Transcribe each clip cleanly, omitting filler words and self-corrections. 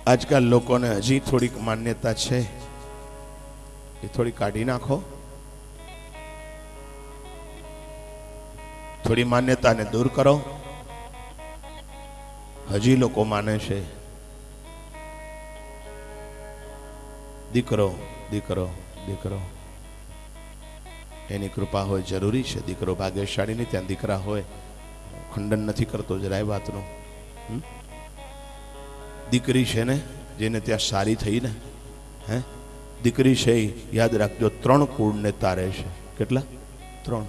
આજકાલ લોકોને હજી થોડીક માન્યતા છે, એ થોડી કાઢી નાખો. થોડી માન્યતાને દૂર કરો. હજી લોકો માને છે દીકરો દીકરો દીકરો, એની કૃપા હોય જરૂરી છે. દીકરો ભાગ્યશાળી ને ત્યાં દીકરા હોય, ખંડન નથી કરતો જરાય વાતનું. દીકરી છે ને જેને ત્યાં સારી થઈ ને, હે દીકરી છે યાદ રાખજો 3 કુળને તારે છે. કેટલા? 3.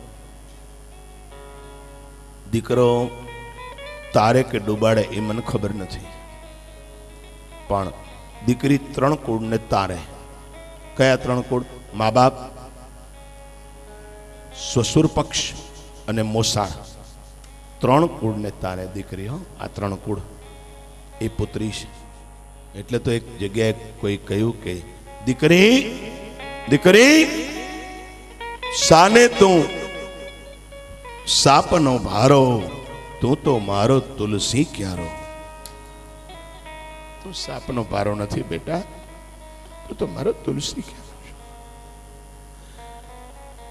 દીકરો તારે કે ડૂબાડે એ મને ખબર નથી, પણ દીકરી 3 કુળને તારે. કયા 3 કુળ? મા બાપ, સસુર પક્ષ અને મોસાળ. 3 કુળને તારે દીકરી. હો, આ 3 કુળ એ પુત્રી છે. એટલે તો એક જગ્યાએ કોઈ કહ્યું કે દીકરી દીકરી સાને તું સાપનો ભારો, તું તો મારો તુલસી ક્યારો. તું સાપનો ભારો નથી બેટા, તું તો મારો તુલસી ક્યારો.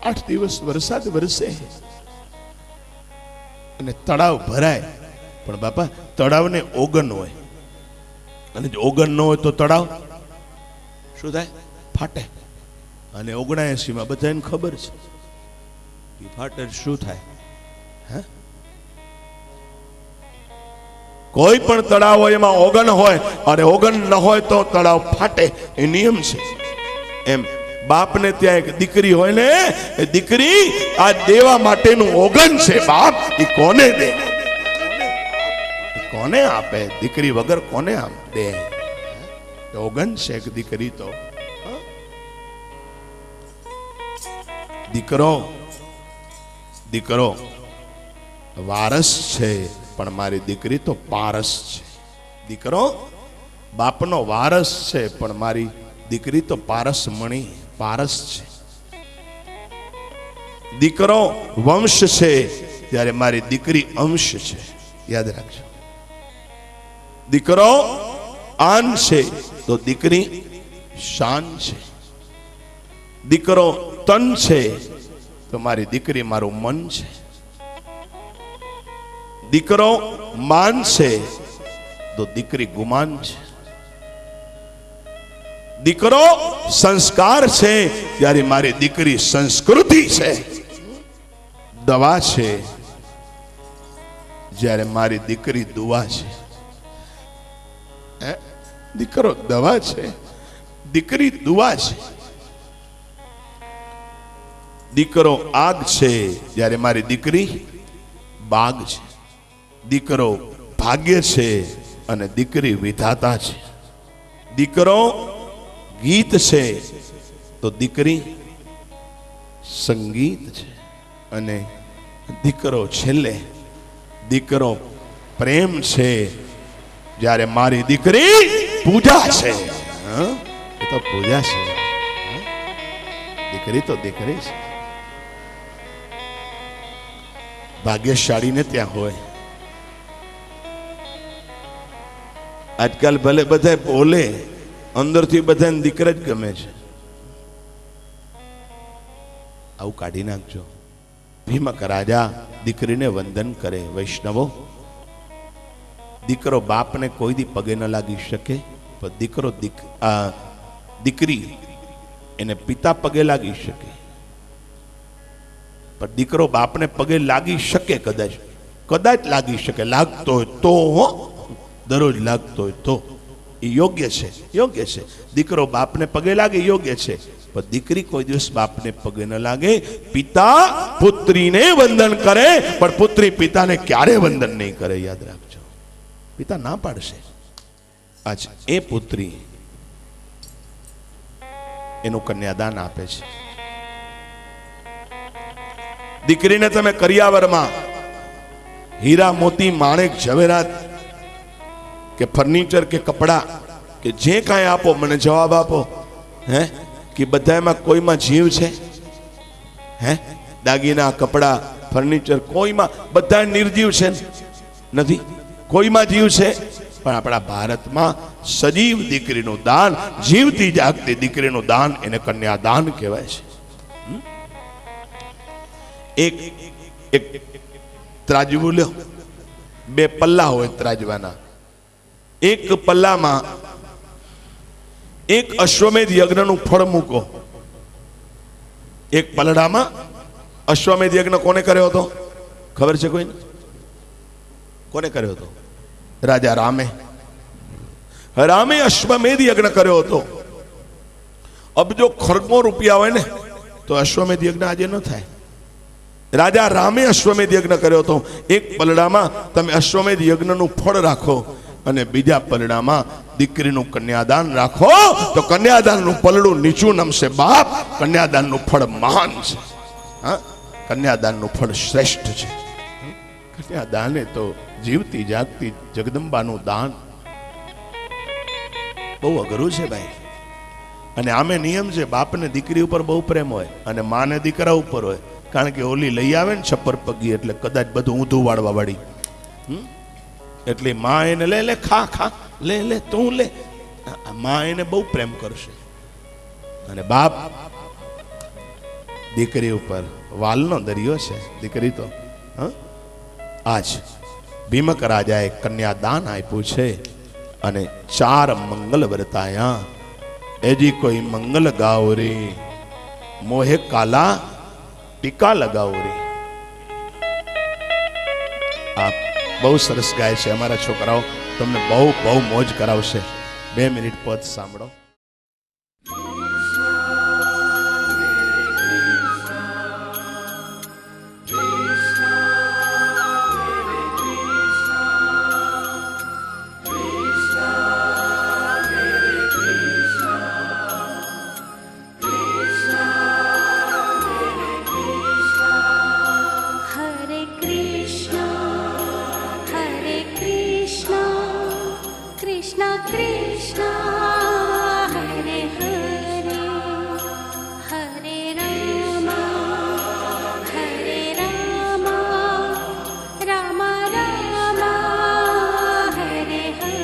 8 દિવસ વરસાદ વરસે અને તળાવ ભરાય, પણ બાપા તળાવને ઓગન હોય, અને જો ઓગન ન હોય તો તળાવ શું થાય? ફાટે. અને 79 બધાને ખબર છે કે ફાટે શું થાય. હે, કોઈ પણ તળાવ હોય એમાં ઓગન હોય, અને ઓગન ન હોય તો તળાવ ફાટે, એ નિયમ છે. એમ બાપને ત્યાં એક દીકરી હોય ને, એ દીકરી આ દેવા માટેનું ઓગન છે. બાપ એ કોને દે? કોને આપે? દીકરી વગર કોને આમ દે? ઓગન છે એક દીકરી તો. દીકરો દીકરો વારસ છે, પણ મારી દીકરી તો પારસ છે. દીકરો બાપનો વારસ છે, પણ મારી દીકરી તો પારસ મણી પારસ છે. દીકરો વંશ છે, ત્યારે મારી દીકરી અંશ છે. યાદ રાખજો. દીકરો આન છે તો દીકરી શાન છે. દીકરો તન છે તો મારી દીકરી મારું મન છે. દીકરો માન છે તો દીકરી ગુમાન છે. દીકરો સંસ્કાર છે, ત્યારે મારી દીકરી સંસ્કૃતિ છે. દવા છે, જ્યારે મારી દીકરી દુઆ છે. દીકરો દવા છે, દીકરી દુઆ છે. દીકરો આગ છે, જ્યારે મારી દીકરી બાગ છે. દીકરો ભાગ્ય છે અને દીકરી વિધાતા છે. દીકરો ગીત છે તો દીકરી સંગીત છે. અને દીકરો છેલ્લે દીકરો પ્રેમ છે, જ્યારે મારી દીકરી પૂજા છે. એ તો પૂજા છે. દીકરી તો દીકરી છે. ભાગ્યશાળીને ત્યાં હોય. આજકાલ ભલે બધા બોલે, અંદરથી બધાને દીકરા જ ગમે છે. આવું કાઢી નાખજો. ભીમક રાજા દીકરીને વંદન કરે. વૈષ્ણવો, દીકરો બાપને કોઈ દી પગે ન લાગી શકે, પણ દીકરો દીકરી એને પિતા પગે લાગી શકે. પણ દીકરો બાપને પગે લાગી શકે, કદાચ કદાચ લાગી શકે. લાગતો હોય તો, દરરોજ લાગતો હોય તો એ યોગ્ય છે. યોગ્ય છે. દીકરો બાપને પગે લાગે યોગ્ય છે, પણ દીકરી કોઈ દિવસ બાપને પગે ન લાગે. પિતા પુત્રીને વંદન કરે, પણ પુત્રી પિતાને ક્યારે વંદન નહીં કરે. યાદ રાખજો. પિતા ના પાડશે. આજ એ પુત્રી એનું કન્યાદાન આપે છે. દીકરીને તમે કરિયાવરમાં હીરા મોતી માણેક ઝવેરાત કે ફર્નિચર કે કપડા કે જે કાંઈ આપો, મને જવાબ આપો. હે કે બધામાં કોઈમાં જીવ છે? હે દાગીના, કપડા, ફર્નિચર, કોઈમાં બધા નિર્જીવ છે? નથી. કોઈમાં જીવ છે, પણ આપણા ભારતમાં સજીવ દીકરીનું દાન, જીવતી જાગતી દીકરીનું દાન એને કન્યાદાન કહેવાય છે. એક એક ત્રાજવું લ્યો, બે પલ્લા હોય ત્રાજવાના. એક પલ્લામાં એક અશ્વમેધ યજ્ઞનું ફળ મૂકો. એક પલડામાં અશ્વમેધ યજ્ઞ કોને કર્યો હતો ખબર છે કોઈને? કોને કર્યો હતો? રાજા રામે. રામે અશ્વમેધ યજ્ઞ કર્યો હતો. અબજો ખરબો રૂપિયા હોય ને તો અશ્વમેધ યજ્ઞ આજે ન થાય. રાજા રામે અશ્વમેધ યજ્ઞ કર્યો હતો. એક પલડામાં તમે અશ્વમેધ યજ્ઞનું ફળ રાખો અને બીજા પલડામાં દીકરીનું કન્યાદાન રાખો તો કન્યાદાનનું પલડું નીચું નમશે બાપ. કન્યાદાનનું ફળ મહાન છે. હા, કન્યાદાનનું ફળ શ્રેષ્ઠ છે. કન્યાદાન એ તો જીવતી જાગતી જગદંબાનું દાન. બહુ અઘરું છે ભાઈ. અને આમે નિયમ છે, બાપને દીકરી ઉપર બહુ પ્રેમ હોય અને માને દીકરા ઉપર હોય. કારણ કે ઓલી લઈ આવે ને છપ્પર પગી એટલે કદાચ બધું ઊંધું વાળવા વાળી, એટલે માં એને લે લે ખા ખા લે લે તું લે. માં એને બહુ પ્રેમ કરશે. અને બાપ દીકરી ઉપર વાલનો દરિયો છે. દીકરી તો આજ ભીમક રાજાએ કન્યાદાન આપ્યું છે અને 4 મંગલ વર્તાયા. એજી કોઈ મંગલ ગાઓ રે, મોહે કાલા ટીકા લગાવો રે. આપ બહુ સરસ ગાય છે અમારા છોકરાઓ. તમને બહુ બહુ મોજ કરાવશે. 2 મિનિટ પદ સાંભળો. Krishna Hare Hare Hare Rama Hare Rama Rama Rama Hare Hare.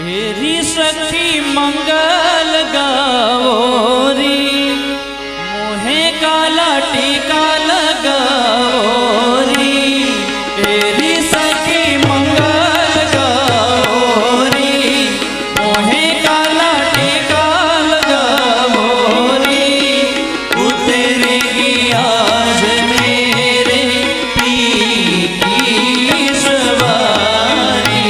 हेरी सखी मंगल गौरी मोहे काला टीका लगौरी हेरी सखी मंगल गौरी मोहे काला टीका लगौरी उतरेगी आज मेरे पी की सवारी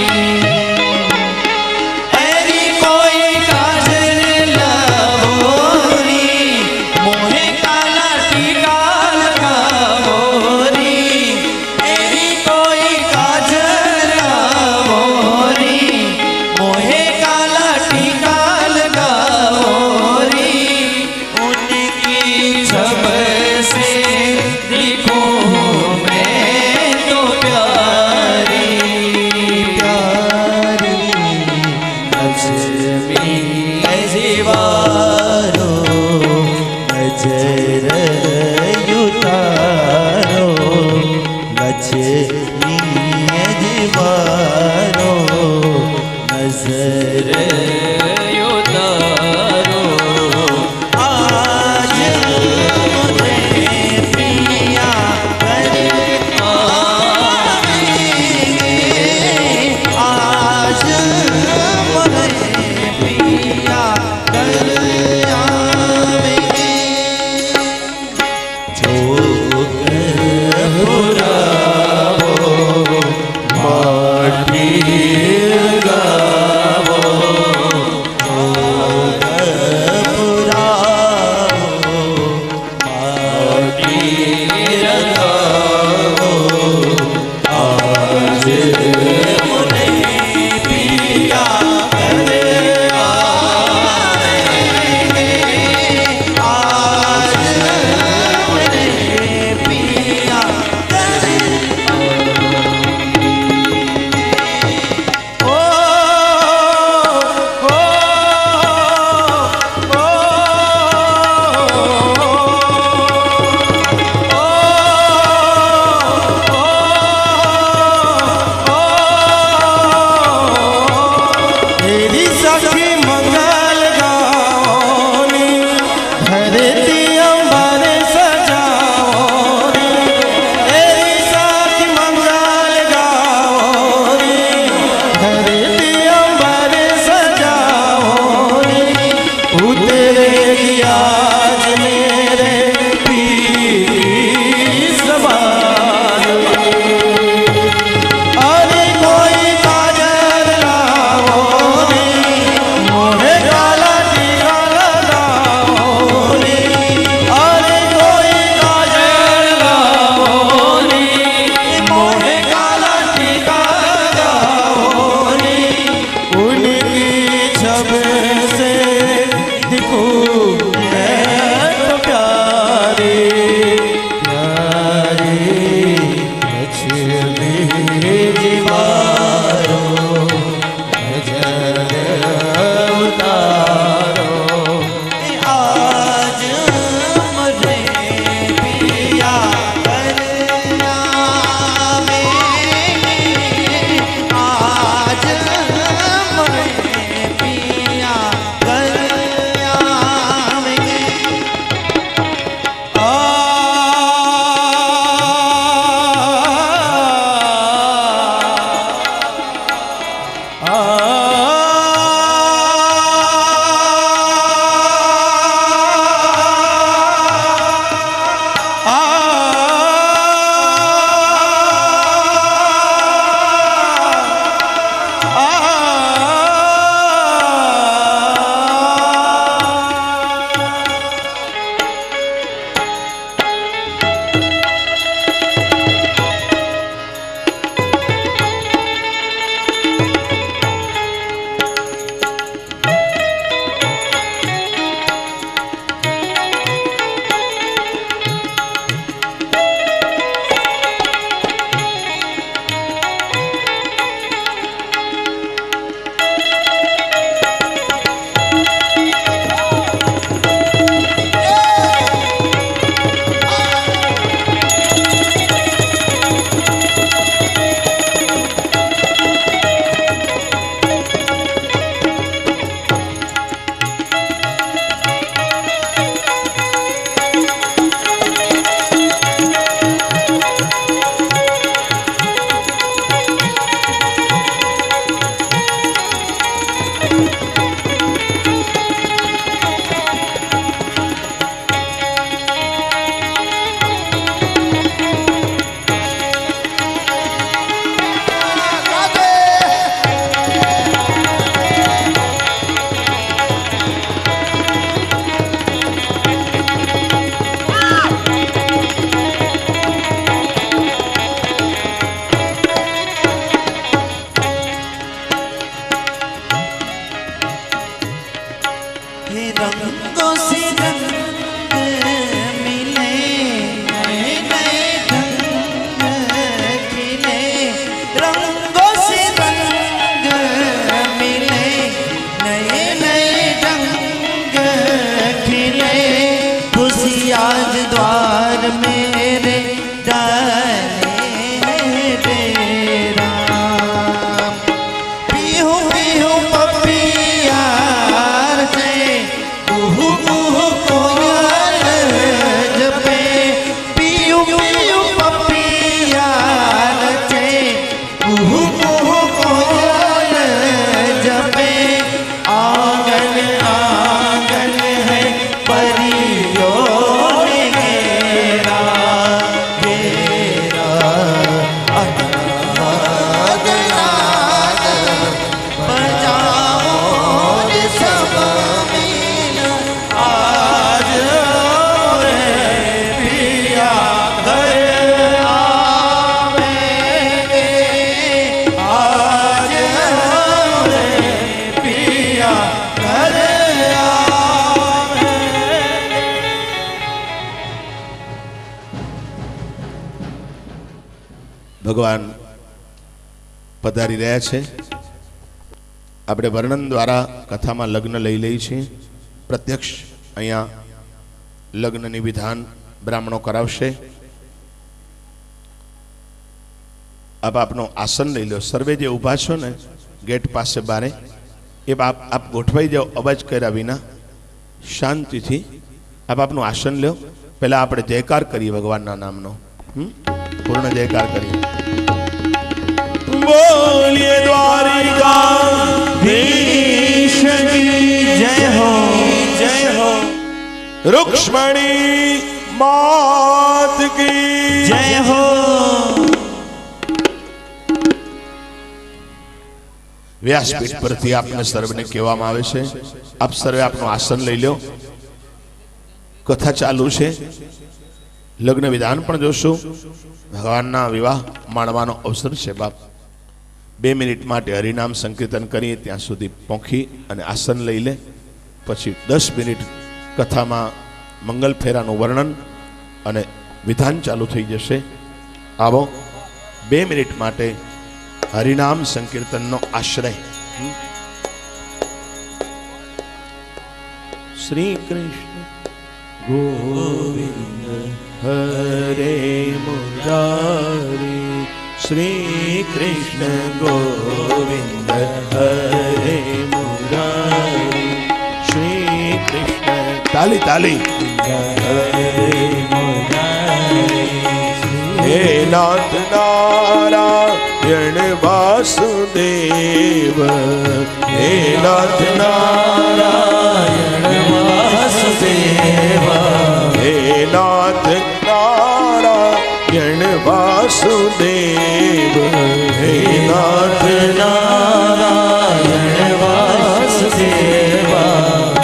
हेरी कोई काजल लगौरी मोहे काला टीका लगौरी हेरी कोई काजल लगौरी मोहे काला टीका लगौरी उनकी छब से दिखूं मैं तो प्यारी प्यारी लक्ष्मी जीवारो नजर युतारो लक्ष्मी जीवारो नजर युतारो आज मुझे पिया कर आज मुझे पिया कर आवेंगे जो पुरावो माटी गावो पुरावो माटी गावो आज मुझे पिया कर आवेंगे आज मुझे पिया कर ओ ओ तेरी सखी मंगल गाओनी धरती अंबर सजाओनी तेरी सखी मंगल गाओनी धरती अंबर सजाओनी उतरेगी आज मेरे पीर सवार अरे कोई काजल लाओनी मोहे काला टीका लगाओनी अरे कोई काजल लाओनी मोहे काला टीका लगाओनी उनकी छब से दिखूं मैं तो प्यारी प्यारी लक्ष्मी जीवारो नजर उतारो आज मुझे पिया कर आवेंगे आज मुझे पिया कर आवेंगे ભગવાન પધારી રહ્યા છે. આપણે વર્ણન દ્વારા કથામાં લગ્ન લઈ લઈએ છીએ. પ્રત્યક્ષ અહીંયા લગ્નની વિધાન બ્રાહ્મણો કરાવશે. આપ આપનો આસન લઈ લો. સર્વે જે ઊભા છો ને ગેટ પાસે બારે, એ આપ ગોઠવાઈ જાઓ અવાજ કર્યા વિના, શાંતિથી આપ આપનું આસન લો. પહેલા આપણે જયકાર કરીએ ભગવાનના નામનો. પૂર્ણ જયકાર કરીએ. બોલીએ દ્વારિકાધીશ કી જય હો, જય હો. રૂક્ષ્મણી માત કી જય હો. વ્યાસપીઠ પરથી આપને સર્વને કહેવામાં આવે છે, આપ સર્વે આપનું આસન લઈ લો. કથા ચાલુ છે. લગ્ન વિધાન પણ જોશું. ભગવાનના વિવાહ માણવાનો અવસર છે. બાપ 2 મિનિટ માટે હરિનામ સંકીર્તન કરીએ ત્યાં સુધી પહોંચી અને આસન લઈ લે. પછી 10 મિનિટ કથામાં મંગલ ફેરાનું વર્ણન અને વિધાન ચાલુ થઈ જશે. આવો 2 મિનિટ માટે હરિનામ સંકીર્તનનો આશ્રય. શ્રી કૃષ્ણ ગોવિંદ હરે મુરારી, શ્રી કૃષ્ણ ગોવિંદ હરે મુરારી, શ્રી કૃષ્ણ. તાલી તાલી. હે નાથ નારાયણ વાસુદેવ, હે નાથ નારાયણ વાસુદેવ, હે નાથ નારાયણ વાસુદેવ, હે નાથ નારાયણ વાસુદેવ.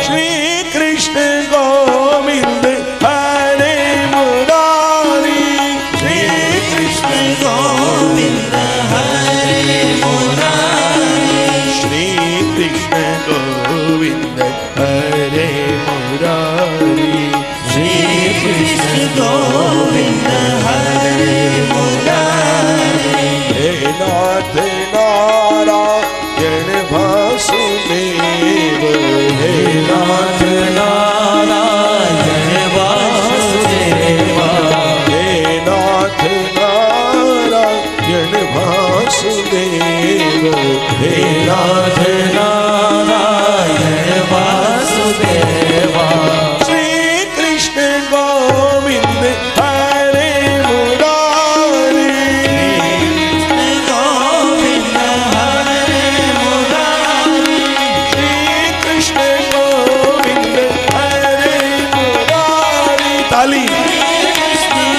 શ્રી કૃષ્ણ ગોવિંદ હરે મુરારી, શ્રી કૃષ્ણ ગોવિંદ હરે મુરારી, શ્રી કૃષ્ણ ગોવિંદ હરે મુરારી, શ્રી કૃષ્ણ ગોવિંદ હરે મુરારી. હે નાથ નારાયણ વાસુદેવ, હે નાથ નારાયણ વાસુદેવ, હે નાથ નારાયણ વાસુદેવ, હે નાથ નારાયણ વાસુદેવ. શ્રી કૃષ્ણ ગોવિંદ હરે મુરારી, ગોવિંદ હરે મુરારી, શ્રી કૃષ્ણ ગોવિંદ હરે મુરારી. તાલી.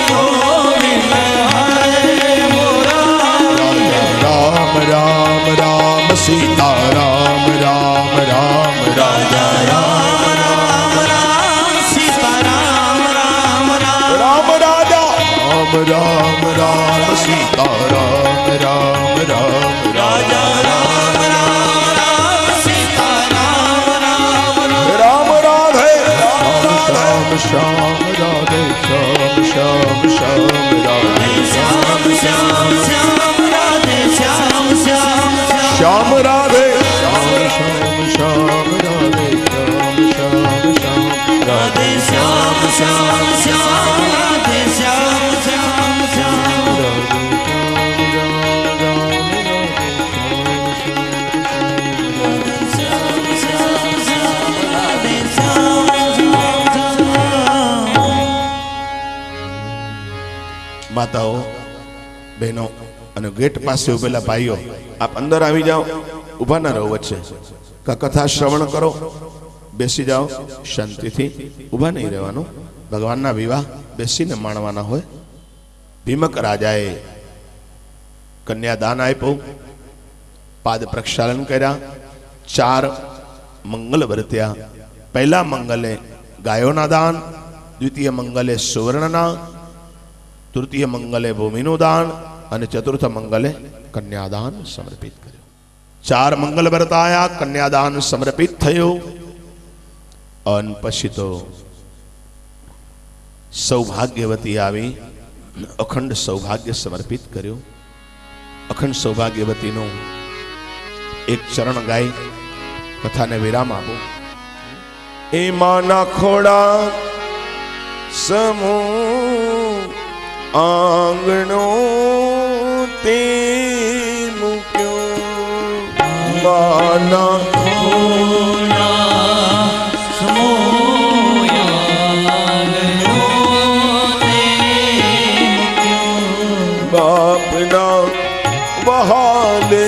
ગોવિંદ હરે મુરારી. રામ રામ રામ સીતા રામ રામ રામ રાજા રામ રામ રામ સીતા રામ રામ રામ. રામ રાજા રામ રામ રામ સીતા રામ રામ રામ રાજા રામ રામ રામ સીતા રામ રામ રામ. રામ રાધે રામ શ્યામ શ્યામ રાધે શ્યામ શ્યામ શ્યામ રાધે શ્યામ શ્યામ શ્યામ રાધે શ્યામ શ્યામ શ્યામ. શ્યામ રાધે શ્યામ શ્યામ શ્યામ રાધે શ્યામ શ્યામ શ્યામ રાધે શ્યામ શ્યામ શ્યામ રાધે શ્યામ શ્યામ શ્યામ. શ્યામ શ્યામ શ્યામ રાધે શ્યામ શ્યામ શ્યામ. માતાઓ, બહેનો અને ગેટ પાસે ઉભેલા ભાઈઓ, આપ અંદર આવી જાઓ. ઊભા ના રહો વચ્ચે. કથા શ્રવણ કરો. બેસી જાઓ શાંતિથી. ઊભા નહીં રહેવાનું. ભગવાનના વિવાહ બેસીને માણવાના હોય. ભીમક રાજાએ કન્યાદાન આપ્યું, પાદ પ્રક્ષાલન કર્યા, 4 મંગલ વર્ત્યા. પહેલા મંગલે ગાયોના દાન, દ્વિતીય મંગલે સુવર્ણના, તૃતીય મંગલે ભૂમિનું દાન અને ચતુર્થ મંગલે કન્યાદાન સમર્પિત કર્યું. 4 મંગલ વર્તાયા, કન્યાદાન સમર્પિત થયું. અને પછી તો સૌભાગ્યવતી આવી, અખંડ સૌભાગ્ય સમર્પિત કર્યું. અખંડ સૌભાગ્યવતીનું એક ચરણ ગાઈ કથાને વિરામ આપો. એ માના ખોડા સમૂહ આંગણો તે મૂક્યો, માના બાપના વહાલે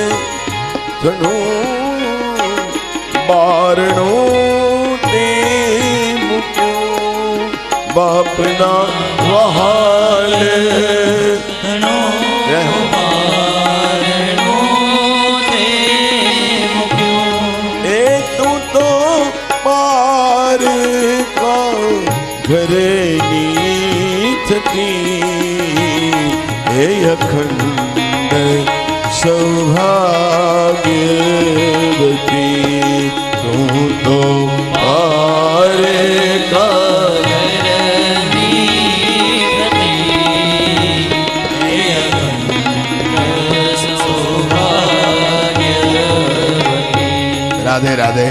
ઘણું બારણું તે મૂક્યું, બાપના વહાલે એ તું તો પાર કા ઘરેની થતી, હે અખંડ સૌભાગ્યવતી તું તો પારે રાધે રાધે.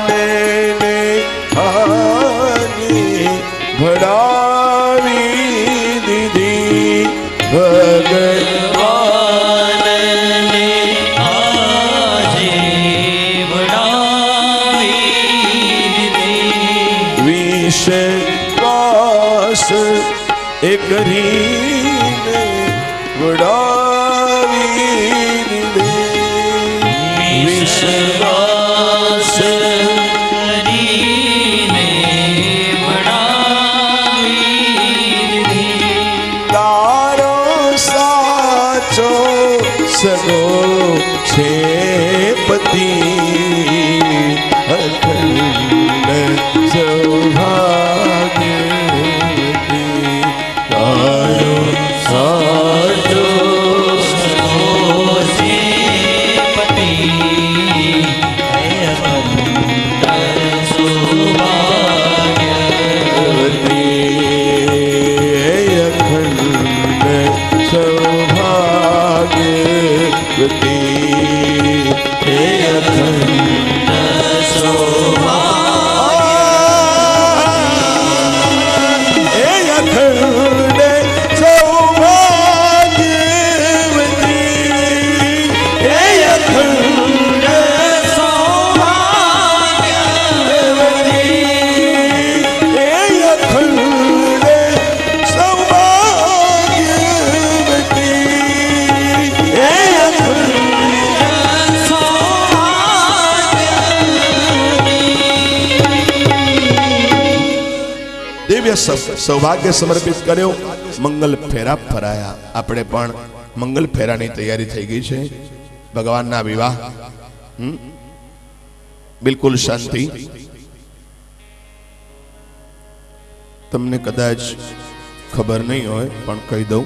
ભગવાને ભડાવી દીધી, ભગવાને વિશ્વાસ એ કરીને વડાવી દીધી, વિશ્વાસ તારો સાચો સગો છે પતિ, અખંડ સૌભાગ્યવતી તારો સાચો સૌભાગ્ય સમર્પિત કર્યો, મંગલ ફેરા ફરાયા. આપણે પણ મંગલ ફેરાની તૈયારી થઈ ગઈ છે. ભગવાનના વિવાહ બિલકુલ શાંતિ. તમને કદાચ ખબર નહીં હોય પણ કહી દઉં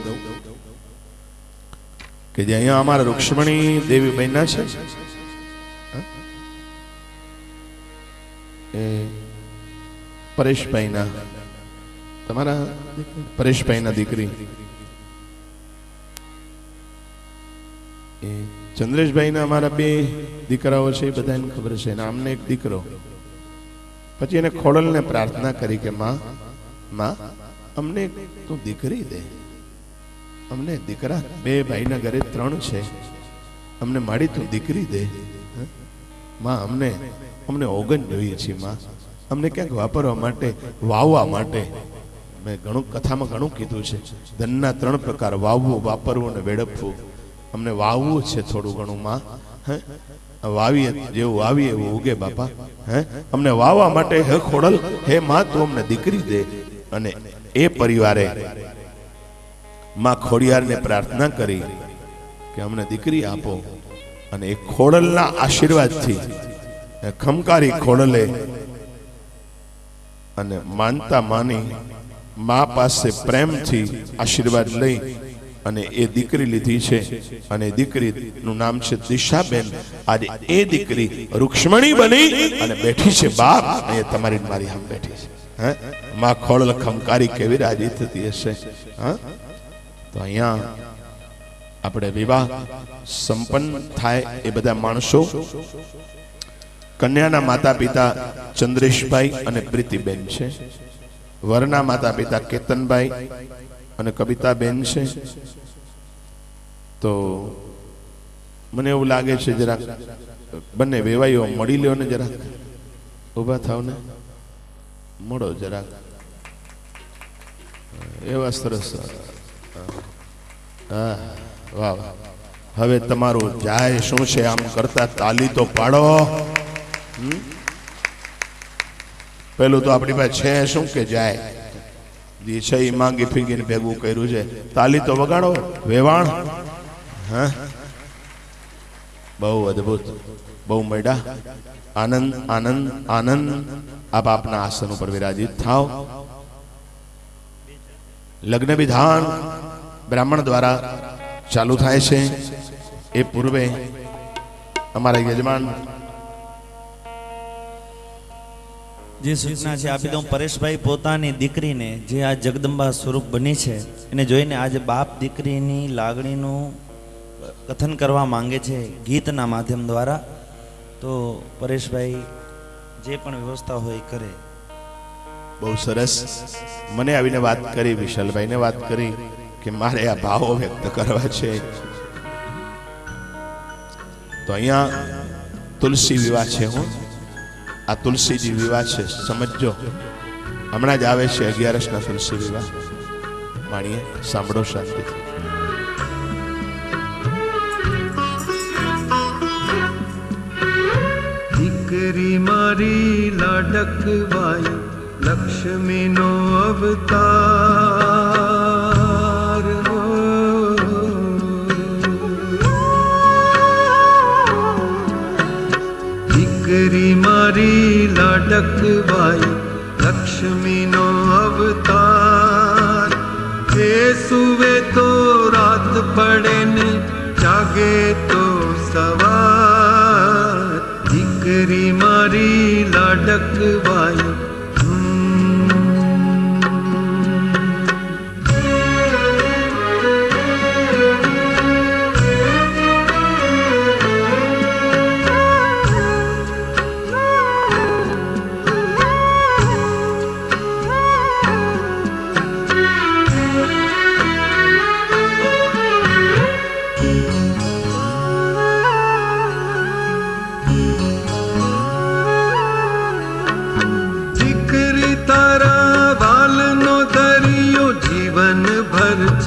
કે જે અહીંયા અમારા રૂક્ષ્મણી દેવી બહેના છે એ પરેશભાઈના, તમારા પરેશભાઈના દીકરી એ ચંદ્રેશભાઈના અમારા બે દીકરાઓ છે, બધાને ખબર છે. આમને એક દીકરો. પછી એને ખોડલને પ્રાર્થના કરી કે માં અમને તું દીકરી દે, અમને દીકરા, બે ભાઈના ઘરે 3 છે, અમને માડી તું દીકરી દે માં, અમને ઓગન જોઈએ છીએ માં, અમને ક્યાંક વાપરવા માટે, વાવવા માટે. મેં ઘણું કથામાં ઘણું કીધું છે, ધનના 3 પ્રકાર: વાવવું, વાપરવું અને વેડફવું. અમને વાવવું છે થોડું ઘણું માં, વાવીએ જેવું વાવીએ એવું ઉગે બાપા. અમને વાવવા માટે હે ખોડલ, હે માં તું અમને દીકરી દે. અને એ પરિવારે માં ખોડિયારને પ્રાર્થના કરી કે અમને દીકરી આપો. અને એ ખોડલના આશીર્વાદથી ખમકારી ખોડલે અને માનતા માની મા પાસે પ્રેમથી આશીર્વાદ લઈ અને એ દીકરી લીધી છે અને દીકરીનું નામ છે દિશાબેન. આજે એ દીકરી રૂક્ષ્મણી બની અને બેઠી છે. બાપ અહીંયા તમારી મારી આમ બેઠી છે. હે માં ખોળ ખમકારી કેવી રાજી થતી હશે. હા તો અહીંયા આપણે વિવાહ સંપન્ન થાય એ બધા માણસો, કન્યાના માતા પિતા ચંદ્રેશભાઈ અને પ્રીતિબેન છે. વરના માતા પિતા કેતનભાઈ અને કવિતાબેન છે. તો મને એવું લાગે છે જરાક બંને વેવાઈઓ મળી લ્યો ને, જરાક ઊભા થાવ ને, મળો જરાક. એવા સરસ. હા વાહ વાહ. હવે તમારું જાય શું છે આમ કરતા તાલી તો પાડો. પેલું તો આપણી પાસે છે શું કે જાય છે એ માંગી ફીગીને ભેગું કર્યું છે. તાલી તો વગાડો વેવાણ. હા બહુ અદભુત, બહુ મૈડા. આનંદ આનંદ આનંદ. આપ આપના આસન ઉપર વિરાજિત થાવ. લગ્ન વિધાન બ્રાહ્મણ દ્વારા ચાલુ થાય છે. એ પૂર્વે અમારા યજમાન જે સૂચના છે આપી દઉં. પરેશભાઈ પોતાની દીકરીને જે આ જગદંબા સ્વરૂપ બની છે એને જોઈને આજે બાપ દીકરીની લાગણીનું કથન કરવા માંગે છે ગીતના માધ્યમ દ્વારા. તો પરેશભાઈ જે પણ વ્યવસ્થા હોય એ કરે. બહુ સરસ. મને આવીને વાત કરી, વિશાલભાઈને વાત કરી કે મારે આ ભાવો વ્યક્ત કરવા છે. તો અહીંયા તુલસી વિવાહ છે. હું આ તુલસીજી વિવાહ છે, સમજજો. હમણાં જ આવે છે 11ના તુલસી વિવાહ. માણીએ, સાંભળો શાંતિથી. દીકરી મારી લાડકવાઈ લક્ષ્મીનો અવતાર હો. દીકરી મારી લાડકવાઈ લક્ષ્મીનો અવતાર. એ સુવે તો રાત પડે ને જાગે તો સવાર. દીકરી મારી લાડકવાઈ.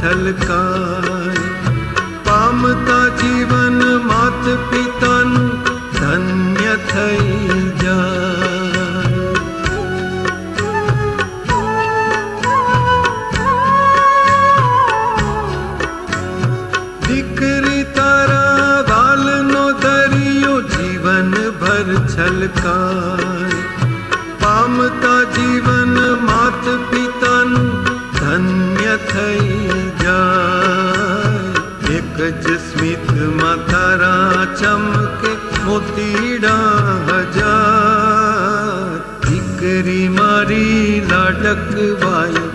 છલકાય પામતા જીવન માત પિતાનું ધન્ય થઈ જાય. દીકરી તારા વાલનો દરિયો જીવન ભર છલકાય પામતા જીવન માત પિતાનું ધન્ય થઈ જાય. એક જ સ્મિતમાં તારા ચમકે મોતીડા હજાર. દીકરી મારી લાડકવાઈ.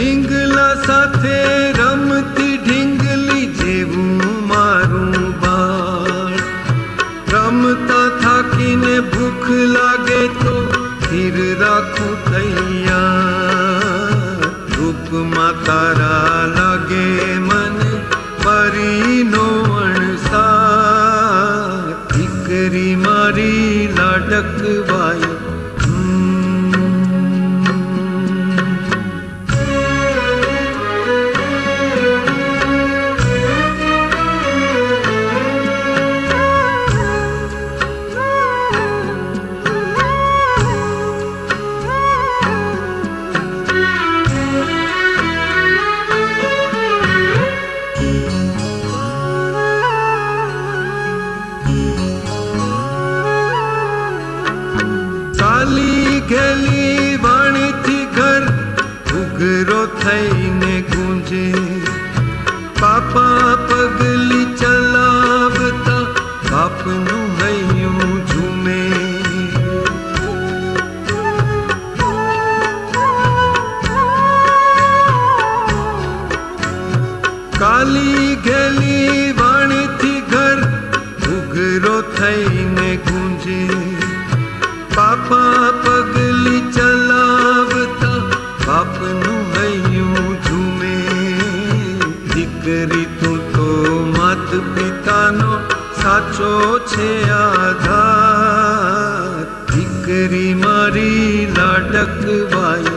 ઢીંગલા સાથે રમતી ઢીંગલી જેવું મારું બાળ. રમતા થાકીને ભૂખ લાગે તો ખીર રાખું તૈયાર. રૂપમાં તારા લાગે મને પરીનો અણસાર. દીકરી મારી લાડકવાય. ગેલી વાણીથી ઘર ઉઘરો થઈને ગુંજે. પાપા પગલી ચલાવતા બાપનું હૈયું ઝૂમે. કાલી ગેલી વાણીથી ઘર ઉઘરો થઈને ગુંજે. પાપા પગલી ચલાવતા બાપનું હૈયું ઝૂમે. દીકરી તું તો માત પિતાનો સાચો છે આધાર. દીકરી મારી લાડકવાય.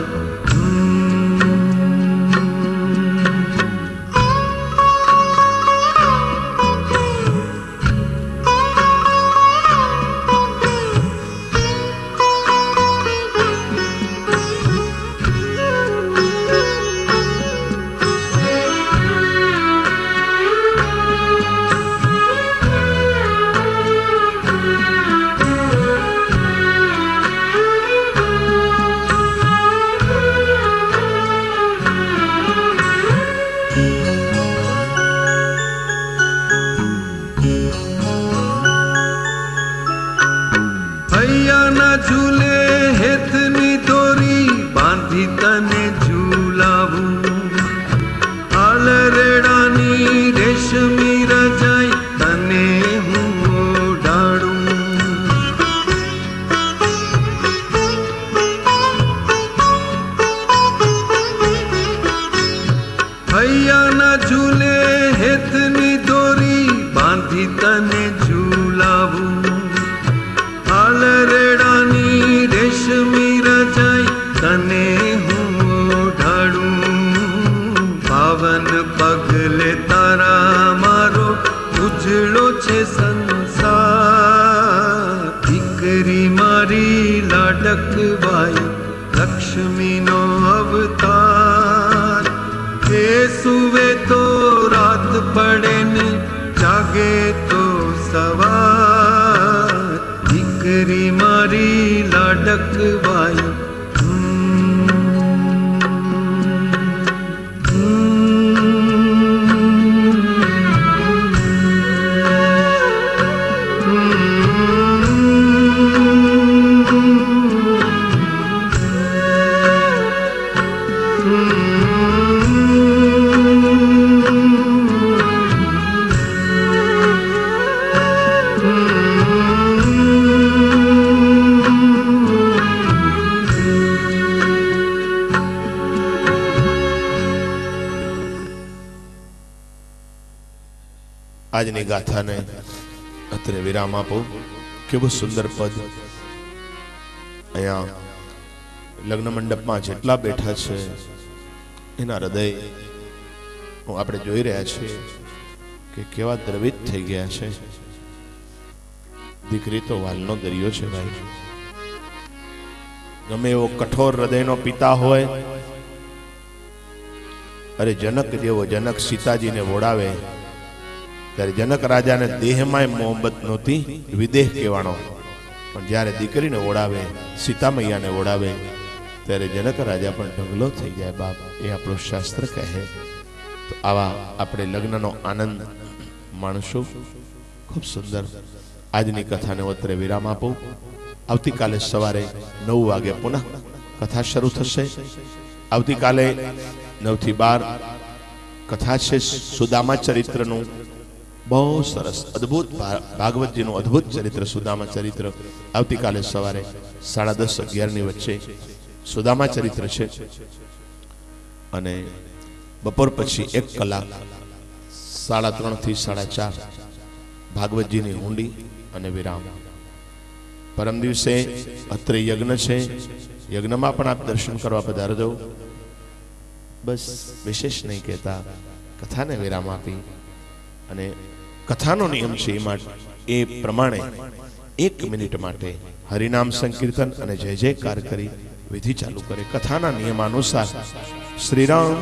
હૈયાના ઝૂલે હેતની દોરી બાંધી તને ઝૂલાવું. આલરેડાની રેશમી રજાઈ તને હું ઓઢાડું. હૈયાના ઝૂલે હેતની દોરી બાંધી તને ઝૂલાવું. આલરેડાની રેશમી રજાઈ તને હું ઓઢાડું. પાવન પગલે તારા મારો ઉજળો છે સંસાર. દીકરી મારી લાડકવાય. લક્ષ્મીનો અવતાર. એ સુવે તો રાત પડે ને જાગે તો સવાર. દીકરી મારી લાડકવાય. આજની ગાથાને અત્રે વિરામ આપો. કેવું સુંદર પદ. અહીંયા લગ્ન મંડપમાં જેટલા બેઠા છે એના હૃદય આપણે જોઈ રહ્યા છીએ કે કેવા દ્રવિત થઈ ગયા છે. દીકરી તો વાલનો દરિયો છે ભાઈ. ગમે એવો કઠોર હૃદયનો પિતા હોય, અરે જનક જેવો જનક સીતાજીને વોડાવે ત્યારે જનક રાજાને દેહમાં મોહબ્બત નહોતી, વિદેહ કહેવાનો. પણ જ્યારે દીકરીને ઓળાવે, સીતા મૈયાને ઓળાવે ત્યારે જનક રાજા પણ ઢગલો થઈ જાય. બાપ, એ આપણું શાસ્ત્ર કહે. તો આવા આપણે લગ્નનો આનંદ માણશું. ખૂબ સુંદર. આજની કથાને અત્રે વિરામ આપો. આવતીકાલે સવારે 9 વાગે પુનઃ કથા શરૂ થશે. આવતીકાલે 9 થી 12 કથા છે સુદામા ચરિત્રનું. બહુ સરસ અદ્ભુત ભાગવતજીનું અદ્ભુત ચરિત્ર સુદામા ચરિત્ર. આવતીકાલે સવારે 10:30 11ની વચ્ચે સુદામા ચરિત્ર છે. અને બપોર પછી 1 કલાક 3:30 થી 4:30 ભાગવતજીની હુંડી અને વિરામ. પરમ દિવસે અત્રે યજ્ઞ છે. યજ્ઞમાં પણ આપ દર્શન કરવા પધારજો. બસ વિશેષ નહીં કહેતા, કથાને વિરામ આપી અને કથાનો નિયમ છે એ પ્રમાણે 1 મિનિટ માટે હરિનામ સંકીર્તન અને જય જયકાર કરી વિધિ ચાલુ કરે. કથાના નિયમાનુસાર શ્રી રામ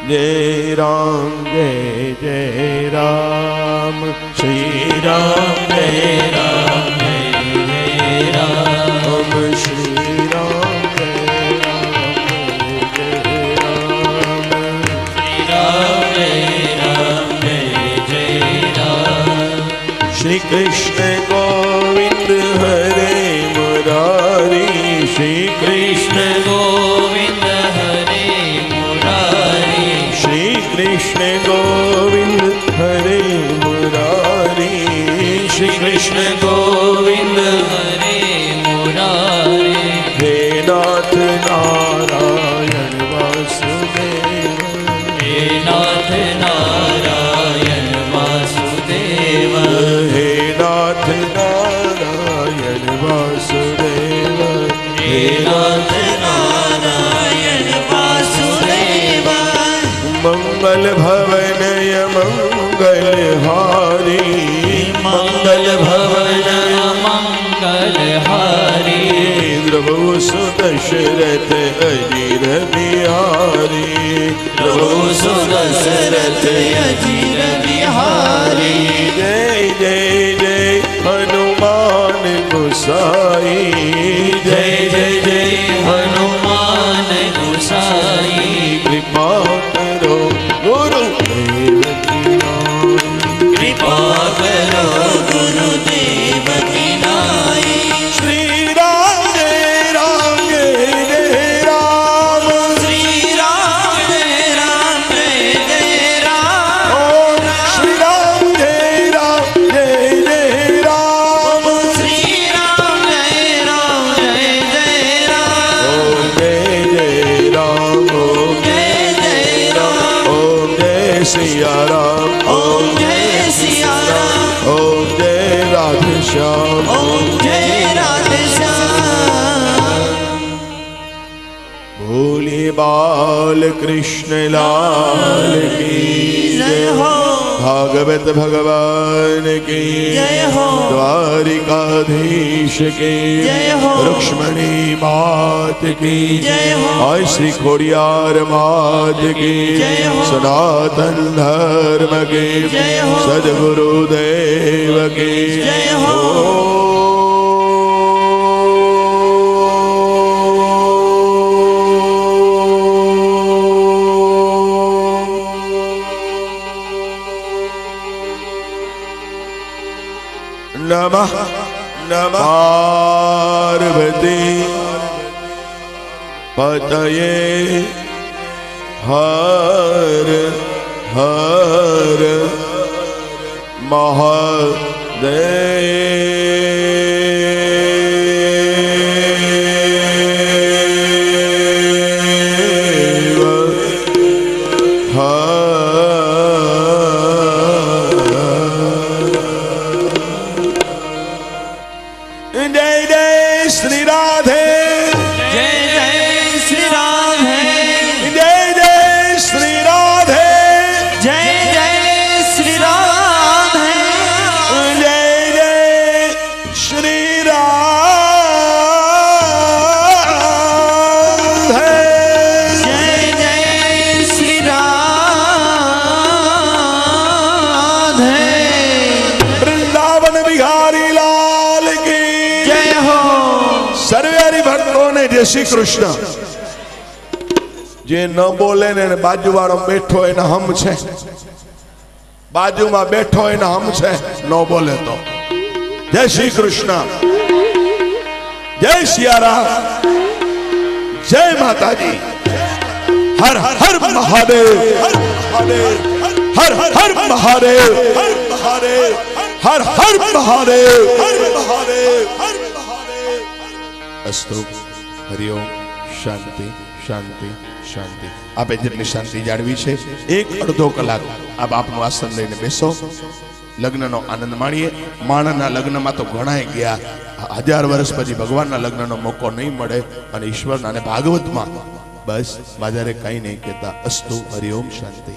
જય રામ જય જય રામ, શ્રી રામ જય રામ જય જય રામ, શ્રી રામ જય રામ જય રામ, શ્રી કૃષ્ણ ગોવિંદ હરે મુરારી, શ્રી કૃષ્ણ ગોવિંદ હરે મુરારી, શ્રી કૃષ્ણ ગોવિંદ હરે મુરારી, શ્રી કૃષ્ણ ગોવિંદ હરે મુરારી, હે નાથ નારાયણ વાસુદેવ, હે નાથ નારાયણ વાસુદેવ, હે નાથ નારાયણ વાસુદેવ, હે નાથ નારાયણ વાસુદેવ, મંગલ ભવનય મંગલ હારી, મંગલ ભવન મંગલ હારી, પ્રભુ સુદશરથ અજીર બિહારી, પ્રભુ સુદશરથ અજીર બિહારી, જય જય જય હનુમાન ગુસાઈ, જય જય જય હનુમાન ગુસાઈ, કૃપા કરો ગુરુ દેવકી નાઈ, કૃપા કરો ગુરુદેવ કી નાઈ, શ્રી રામ જય રામ જય જય રામ, શ્રી રામ જય રામ જય જય રામ, ઓમ શ્રી રામ જય રામ જય જય રામ, શ્રી રામ જય રામ જય જય રામ, ઓમ જય જય રામ, ઓમ જય જય રામ, ઓમ જય સિયા રામ, ઓમ જય સિયા રામ, ઓમ જય રાધે શ્યામ, ઓમ જય રાધે શ્યામ, ભોલે બાલ કૃષ્ણ લાલ કી જય જય, હો, ભાગવત ભગવાન કી જય હો, દ્વારિકાધીશ કી જય હો, રુક્ષ્મણી માત કી જય હો, આય શ્રી ખોડિયાર માત કી જય હો, સનાતન ધર્મ કી જય હો, સદગુરુ દેવ કી જય હો. નમઃ નમઃ પાર્વતી પતયે હર હર મહાદેવ જય જય શ્રી રાધે, જય જય શ્રી રાધે, જય જય શ્રી રાધે, જય જય શ્રી રાધે, જય જય શ્રી રાધે, જય જય શ્રી રાધે, વૃંદાવન બિહારી લાલ કી જય હો. સર્વે હરિભક્તોને જય શ્રી કૃષ્ણ. જે ન બોલે ને એને બાજુવાળો બેઠો એને હમ છે, બાજુમાં બેઠો એને હમ છે, ન બોલે તો. જય શ્રી કૃષ્ણ, જય સિયારામ, જય માતાજી. હર હર મહાદેવ, હર હર મહાદેવ, હર હર મહાદેવ. અસ્તુ. હરિઓમ. શાંતિ શાંતિ શાંતિ. આપે જેટલી શાંતિ જાળવી છે, એક અડધો કલાક આપ આપનું આસન લઈને બેસો, લગ્નનો આનંદ માણીએ. માણસના લગ્નમાં તો ઘણાય ગયા, 1000 વર્ષ પછી ભગવાનના લગ્નનો મોકો નહીં મળે. અને ઈશ્વરના અને ભાગવતમાં બસ વધારે કઈ નહીં કહેતા. અસ્તુ. હરિઓમ. શાંતિ.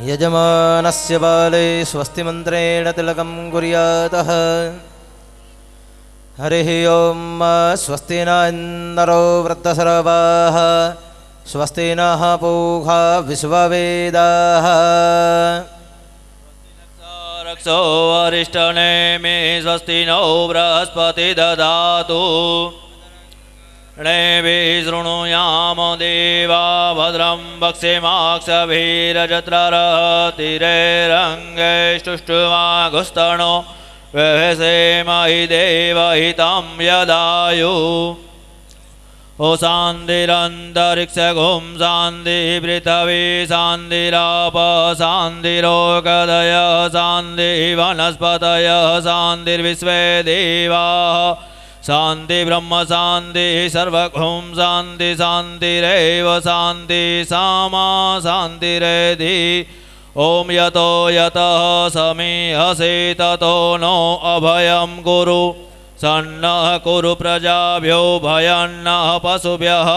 यजमानस्य बाले स्वस्ति मन्त्रेण तिलकं कुर्यातः. हरिः ओं. स्वस्ति न इन्द्रो वृद्धसर्वाः, स्वस्ति नः पूषा विश्ववेदाः. रक्षो अरिष्टनेमि स्वस्ति नो बृहस्पति ददातु. शृणुयाम देवा भद्रं वक्ष्यमाक्षभिरजत्ररतिरेरङ्गैस्तुष्टुवागुस्तनो व्यवसेमहि देवहितं यदायु. ओ शान्तिरन्तरिक्षगुं शान्ति पृथिवी शान्तिराप शान्तिरोगदय शान्ति वनस्पतय शान्तिर्विश्वे देवाः शान्ति ब्रह्म शान्ति सर्वगुं शान्ति शान्तिरेव शान्ति सामा शान्तिरेधि. ॐ यतो यतः समीहसे ततो नो अभयं कुरु. सन्नः कुरु प्रजाभ्यो भयन्नः पशुभ्यः.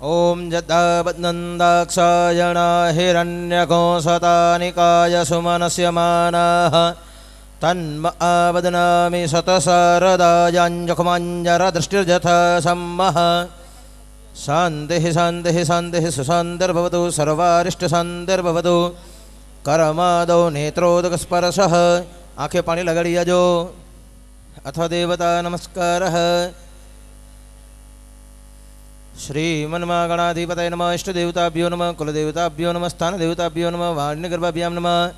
ॐ जद्दाबद्नन्दाक्षायण हिरण्यकोशतानिकाय सुमनस्य मानाः तन्म आवदनामि शतशारदायाञ्जखमाञ्जरदृष्टिर्जथा सम्मः. शान्तिः शान्तिः शान्तिः सुशान्तिर्भवतु सर्वारिष्टशान्तिर्भवतु. करमादौ नेत्रोदकस्पर्शः आंखें पानी लगाड़ी जो अथ देवता नमस्कारः. श्रीमन्मा गणाधिपतये नमः. इष्टदेवताभ्यो नमः. कुलदेवताभ्यो नमः. स्थानदेवताभ्यो नमः. वाण्यगर्भाभ्यां नमः.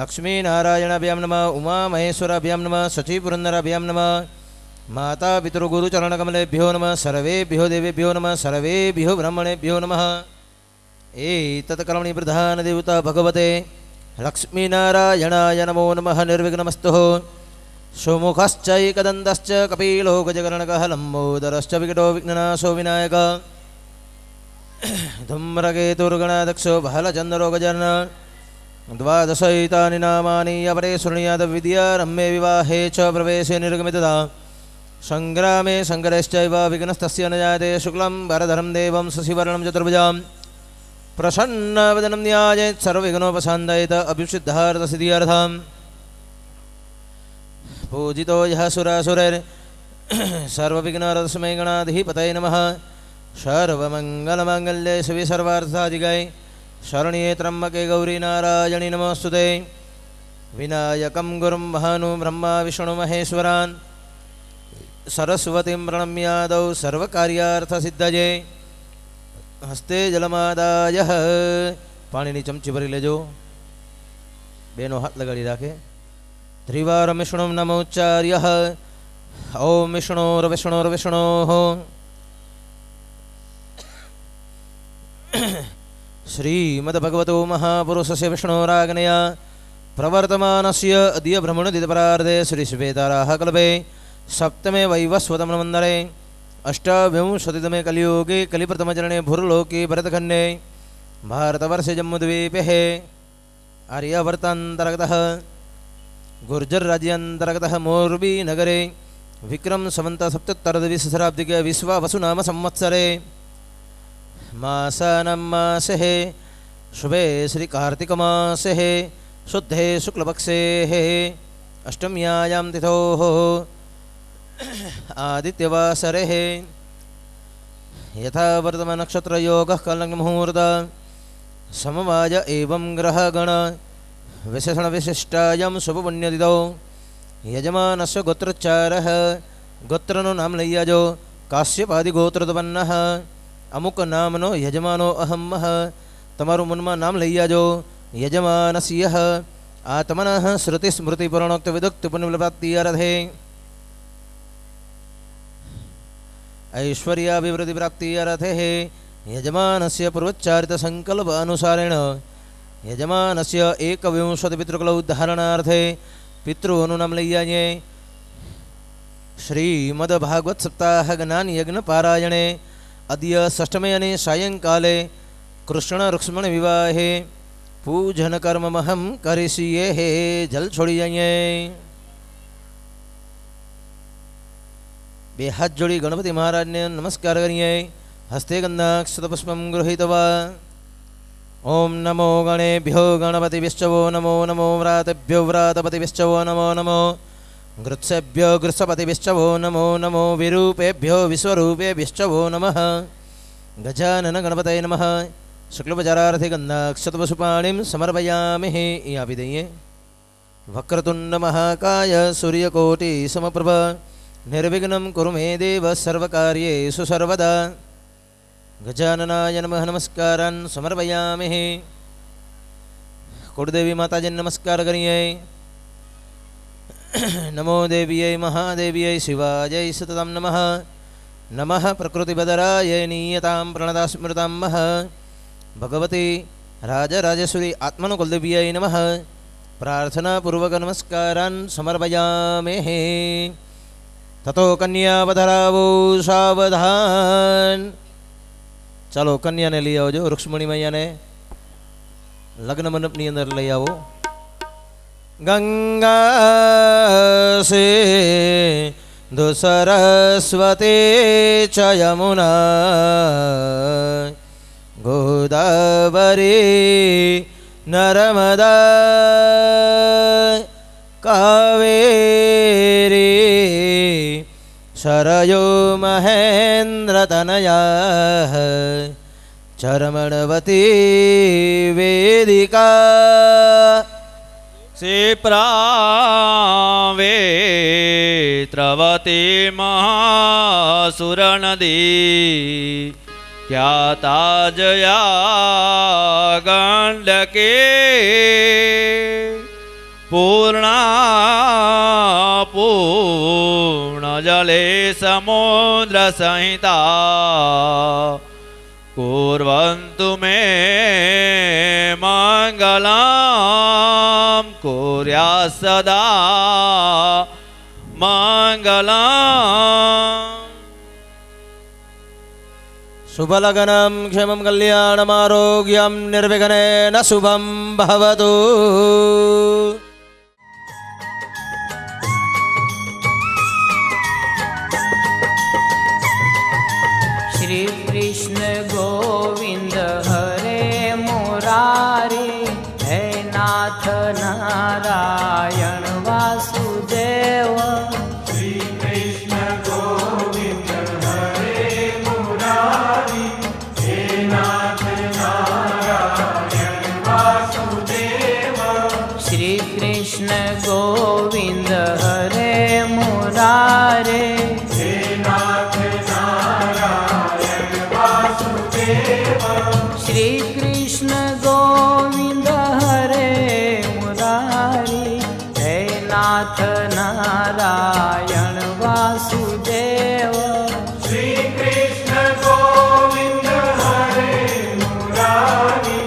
लक्ष्मीनारायणाभ्यां नमः. उमामहेश्वराभ्यां नमः. शचीपुरन्दराभ्यां नमः. माता पितृगुरुचरणकमलेभ्यो नमः. सर्वेभ्यो देवेभ्यो नमः. सर्वेभ्यो ब्राह्मणेभ्यो नमः. एतत्कर्मणि प्रधानदेवता भगवते लक्ष्मीनारायणाय नमो नमः. निर्विघ्नमस्तु. सुमुखश्चैकदन्तश्च कपिलो गजकर्णकः लम्बोदरश्च विकटो विघ्ननाशो विनायकः. धूम्रकेतुर्गणाध्यक्षो बालचन्द्रो गजानन. द्वादशैतानि नामानि अपरे शृणुयादविद्यारम्भे विवाहे च प्रवेशे निर्गमितदा. सङ्ग्रामे सङ्करश्चैव विघ्नस्तस्य न जायते. शुक्लं वरधरं देवं शशिवर्णं चतुर्भुजां प्रसन्नवदनं ध्यायेत् सर्वविघ्नोपशान्तयेत. अभीष्टसिद्ध्यर्थं पूजितो यः सुरासुरैः सर्वविघ्नहरस्मै गणाधिपतये नमः. सर्वमङ्गलमाङ्गल्ये शिवे सर्वार्थसाधिकै शरण्ये त्र्यम्बके गौरी नारायणि नमोऽस्तुते. विनायकं गुरुं महानु ब्रह्मा विष्णु महेश्वरान् सरस्वतीं प्रणम्यादौ सर्वकार्यार्थसिद्धये. हस्ते जलमादाय पाणीनी चमची भरी लेजो. बेनो हाथ लगाड़ी राखे. त्रिवारं विष्णुं नमोच्चार्य. ओम विष्णोर्विष्णोर्विष्णोः. श्रीमद्भगवतो महापुरुषस्य विष्णोराज्ञया प्रवर्तमानस्य अद्य ब्रह्मणोदितपरार्धे श्रीश्वेताराः कल्पे सप्तमे वैवस्वतमन्वन्तरे अष्टाविंशतितमे कलियुगे कलिप्रथमचरणे भूर्लोके भरतखण्डे भारतवर्षे जम्बूद्वीपे आर्यावर्तान्तर्गतः गुर्जरराज्यान्तर्गतः मोर्बीनगरे विक्रम संवत 77 विश्वावसु नाम संवत्सरे मासानां मासे शुभे श्री कार्तिक मासे शुद्धे शुक्लपक्षे अष्टम्यायां तिथो आदित्यवासरे यथा वर्तमान नक्षत्र योगः कलङ्मुहूर्त समवाय एवं ग्रहगण विशेषण विशिष्टायां शुभपुण्यतिथौ यजमानस्य गोत्रोच्चारः गोत्रनो नाम लैयाजो काश्यपादि गोत्रोत्पन्नः अमुक नामनो यजमानो अहमः तमारू मनमा नाम लैयाजो यजमानस्य आत्मनः श्रुतिस्मृतिपुराणोक्तविदुक्तिपुण्यप्राप्त्यर्थे ऐश्वर्याभिवृद्धिप्राप्त्यर्थे यजमानस्य पूर्वोच्चारितसङ्कल्पानुसारेण यजमानस्य एकविंशतिपितृकुलौ उद्धारणार्थे पितॄनुनाम लय्याये श्रीमद्भागवत सप्ताह ज्ञान यज्ञ पारायणे अद्य षष्ठमे सायंकाले कृष्ण रुक्ष्मण विवाहे पूजन कर्ममहं करिष्ये हे जल छोड़ी जाइए बे हाथ जोड़ी गणपति महाराज ने नमस्कार करिए हस्ते गंधाक्षतपुष्पं गृहीत्वा ओम नमो गणेभ्यो गणपतिभ्यो नमो नमो व्रातेभ्यो व्रातपतिभ्यो नमो नमो गृत्सेभ्यो गृत्सपतिभ्यो नमो नमो विरूपेभ्यो विश्वरूपेभ्यो नमः गजानन गणपतये नमः शुक्लपचारार्थे गन्धाक्षतपशुपाणिं समर्पयामि याविदये वक्रतुण्ड महाकाय सूर्यकोटि समप्रभ निर्विघ्नं कुरु मे देव सर्वकार्येषु सर्वदा गजाननाय नमः नमस्कारान् समर्पयामि कुलदेवी माताजी नमस्कार करिए नमो देव्यै महादेव्यै शिवायै सततं नमः नमः प्रकृतिबदराय नीयतां प्रणता स्मृतां मह भगवती राजराजेश्वरी आत्मनुकुलदेव्यै नमः प्रार्थनापूर्वक नमस्कारान् समर्पयामि ततो कन्यावधरावो सावधान चलो कन्या ने लई आवजो रुक्ष्मणी मैया ने लग्न मंडपनी अंदर लई आवो गंगा से सरस्वती च यमुना गोदावरी नर्मदा कावेरी शरयो महेन्द्रतनया चरमणवती वेदिका क्षिप्रावेत्रवती महासुरनदी ख्याता जया गण्डके पूर्णजले समुद्रसंहिता कुर्वन्तु मे मङ्गलं कुर्यात् सदा मङ्गलम् शुभलग्नं क्षेमं कल्याणमारोग्यं निर्विघ्नेन शुभं भवतु श्री कृष्ण गोविंद हरे मुरारी हे नाथ नारायण वासुदेव श्री कृष्ण गोविंद हरे मुरारी हे नाथ नारायण वासुदेव श्री कृष्ण गोविंद हरे मुरारे हे नाथ श्री कृष्ण गोविंद हरे मुरारी हे नाथ नारायण वासुदेव श्री कृष्ण गोविंद हरे मुरारी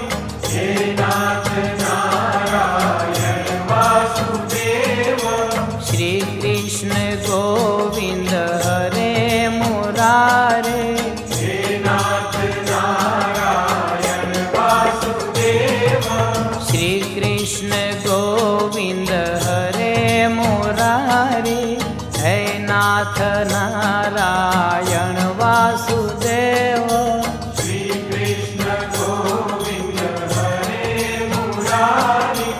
हे नाथ नारायण वासुदेव श्री कृष्ण गोविंद हरे मुरारे श्री कृष्ण गोविंद हरे मुरारी हे नाथ नारायण वासुदेव श्री कृष्ण गोविंद हरे मुरारी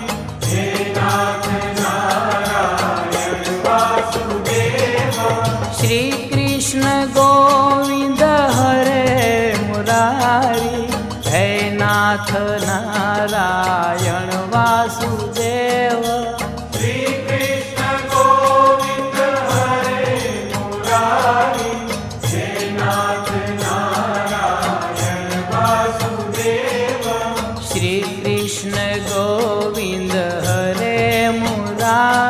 हे नाथ नारायण वासुदेव श्री कृष्ण गोविंद हरे मुरारी हे नाथ नारायण वासुदेव श्री कृष्ण गोविंद हरे मुरारी हे नाथ नारायण वासुदेव श्री कृष्ण गोविंद हरे मुरारी